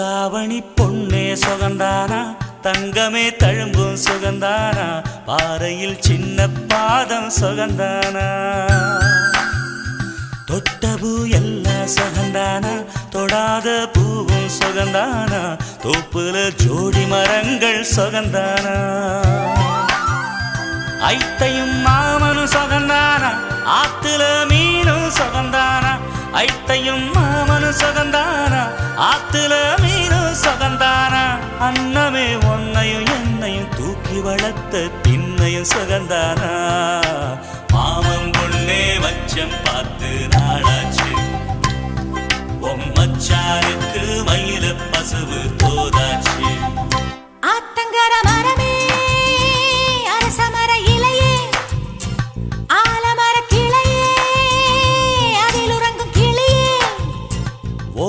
தாவணி பொன்னே சுகந்தானா, தங்கமே தழும்பும் சுகந்தானா, பாறையில் சின்ன பாதம் சுகந்தானா. தொட்ட பூ எல்லாம் சுகந்தானா, தொடாத பூவும் சுகந்தானா, தோப்புல ஜோடி மரங்கள் சுகந்தானா. ஐத்தையும் மாமனும் சுகந்தானா, ஆத்துல மீனும் சுகந்தானா. ஐத்தையும் மாமனும் சுகந்தானா, ஆத்துல மீனும் சுகந்தானா. அன்னமே ஒன்னையும் என்னையும் தூக்கி வளர்த்த திண்ணையும் சுகந்தானா. மாமன் பொண்ணே மச்சம் பார்த்து நாளாச்சு, மச்சானுக்கு மயில பசுவு